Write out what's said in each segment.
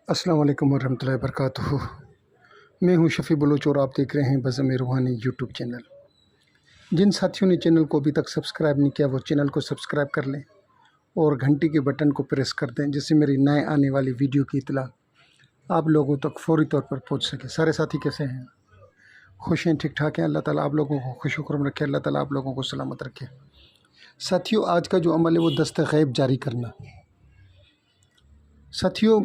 अस्सलाम वालेकुम वरहमतुल्लाहि वबरकातुहू। मैं हूं शफ़ी बलोच और आप देख रहे हैं बज़्म रूहानी यूट्यूब चैनल। जिन साथियों ने चैनल को अभी तक सब्सक्राइब नहीं किया वो चैनल को सब्सक्राइब कर लें और घंटी के बटन को प्रेस कर दें, जिससे मेरी नए आने वाली वीडियो की इत्तला आप लोगों तक फ़ौरी तौर पर पहुंच सके। सारे साथी कैसे हैं? खुश हैं? ठीक ठाक हैं? अल्लाह ताला आप लोगों को खुश खुर्म रखे, अल्लाह ताला आप लोगों को सलामत रखे। साथियों, आज का जो अमल है वो दस्त गैब जारी करना। साथियों,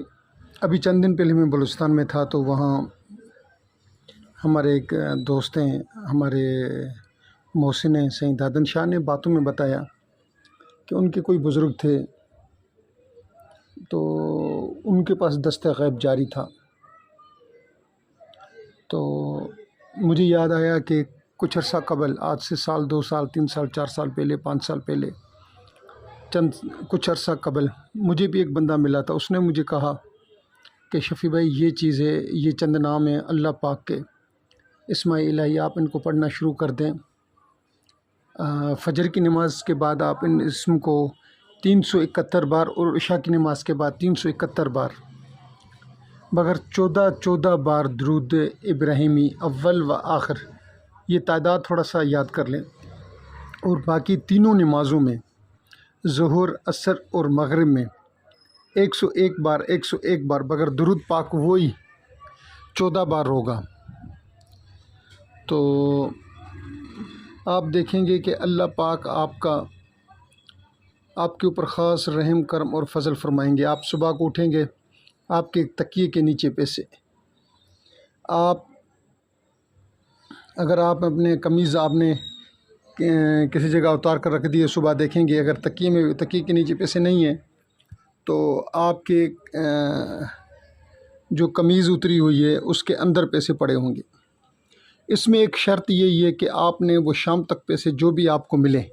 अभी चंद दिन पहले मैं बलूचिस्तान में था, तो वहाँ हमारे एक दोस्त हैं, हमारे मोहसिन हैं, सईद दादन शाह ने बातों में बताया कि उनके कोई बुज़ुर्ग थे तो उनके पास दस्त गैब जारी था। तो मुझे याद आया कि कुछ अर्सा कबल, आज से साल 2 साल 3 साल 4 साल पहले 5 साल पहले, कुछ अर्सा कबल मुझे भी एक बंदा मिला था। उसने मुझे कहा कि शफ़ी भाई, ये चीज़ है, ये चंद नाम है अल्लाह पाक के, इस्माए इलाही, आप इनको पढ़ना शुरू कर दें। फ़जर की नमाज़ के बाद आप इन इसम को 371 बार और इशा की नमाज़ के बाद 371 बार, मगर 14 बार दुरूद इब्राहिमी अव्वल व आखिर, ये तादाद थोड़ा सा याद कर लें। और बाकी तीनों नमाज़ों में, ज़ुहर, असर और मगरिब में 101 बार, मगर दुरूद पाक वही 14 बार होगा। तो आप देखेंगे कि अल्लाह पाक आपके ऊपर ख़ास रहम करम और फ़ज़ल फरमाएंगे। आप सुबह को उठेंगे, आपके तकिए के नीचे पे से अगर आप अपने कमीज़ आपने किसी जगह उतार कर रख दी है, सुबह देखेंगे अगर तकिए के नीचे पैसे नहीं है तो आपके जो कमीज़ उतरी हुई है उसके अंदर पैसे पड़े होंगे। इसमें एक शर्त यही है कि आपने वो शाम तक पैसे जो भी आपको मिले,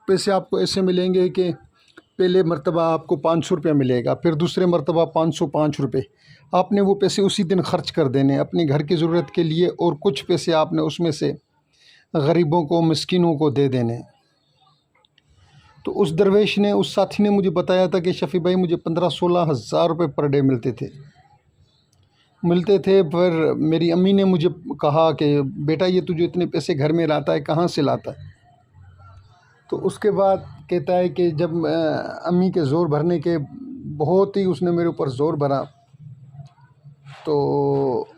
पैसे आपको ऐसे मिलेंगे कि पहले मरतबा आपको 500 रुपया मिलेगा, फिर दूसरे मरतबा 505 रुपये। आपने वो पैसे उसी दिन खर्च कर देने अपनी घर की ज़रूरत के लिए, और कुछ पैसे आपने उसमें से गरीबों को, मिस्किनों को दे देने। तो उस दरवेश ने, उस साथी ने मुझे बताया था कि शफ़ी भाई, मुझे 15-16 हज़ार रुपये पर डे मिलते थे। फिर मेरी अम्मी ने मुझे कहा कि बेटा, ये तुझे इतने पैसे घर में लाता है, कहाँ से लाता है? तो उसके बाद कहता है कि जब अम्मी के ज़ोर भरने के, बहुत ही उसने मेरे ऊपर ज़ोर भरा, तो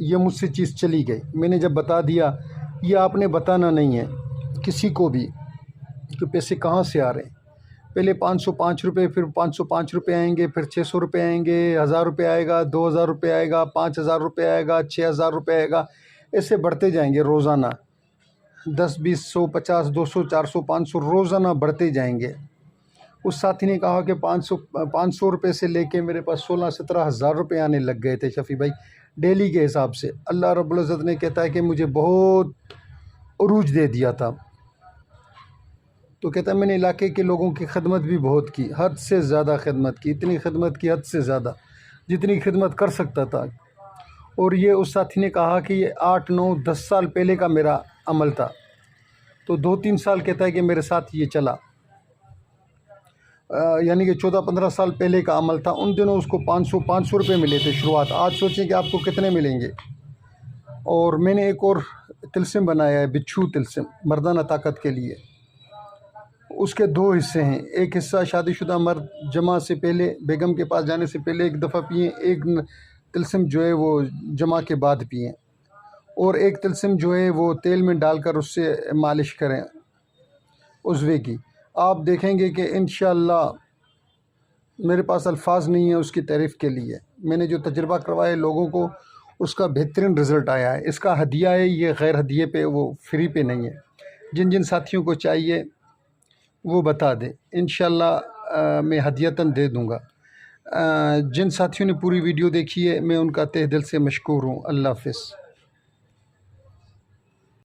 ये मुझसे चीज़ चली गई। मैंने जब बता दिया, ये आपने बताना नहीं है किसी को भी कि पैसे कहाँ से आ रहे हैं। पहले 505 रुपये, फिर 505 रुपये आएंगे, फिर 600 रुपये आएंगे, 1000 रुपये आएगा, 2000 रुपये आएगा, 5000 रुपये आएगा, 6000 रुपये आएगा, ऐसे बढ़ते जाएंगे रोज़ाना। 10, 20, 100, 50, 200, 400, 500 रोज़ाना बढ़ते जाएंगे। उस साथी ने कहा कि 500 रुपये से लेके मेरे पास 16-17 हज़ार रुपये आने लग गए थे शफ़ी भाई, डेली के हिसाब से। अल्लाह रब्बुल इज़्ज़त ने कहता है कि मुझे बहुत उरूज दे दिया था। तो कहता है मैंने इलाके के लोगों की खिदमत भी बहुत की, हद से ज़्यादा खिदमत की, इतनी खिदमत की हद से ज़्यादा, जितनी खिदमत कर सकता था। और ये उस साथी ने कहा कि ये 8, 9, 10 साल पहले का मेरा अमल था। तो 2-3 साल कहता है कि मेरे साथ ये चला, यानी कि 14-15 साल पहले का अमल था। उन दिनों उसको 500 रुपये मिले थे शुरुआत। आज सोचें कि आपको कितने मिलेंगे। और मैंने एक और तिलस्म बनाया है, बिच्छू तिलस्म, मर्दाना ताकत के लिए। उसके 2 हिस्से हैं। एक हिस्सा शादीशुदा मर्द जमा से पहले, बेगम के पास जाने से पहले एक दफ़ा पिए, एक तिलस्म जो है वो जमा के बाद पिए, और एक तिलस्म जो है वो तेल में डालकर उससे मालिश करें उज़्वे की। आप देखेंगे कि इंशाअल्लाह, मेरे पास अल्फाज नहीं है उसकी तारीफ़ के लिए। मैंने जो तजुर्बा करवाया लोगों को, उसका बेहतरीन रिज़ल्ट आया है। इसका हदिया है, ये गैर हदिये पे, वो फ्री पे नहीं है। जिन जिन साथियों को चाहिए वो बता दें, इंशाअल्लाह मैं हदियतन दे दूँगा। जिन साथियों ने पूरी वीडियो देखी है, मैं उनका तहे दिल से मशकूर हूँ। अल्लाह हाफ़िज़।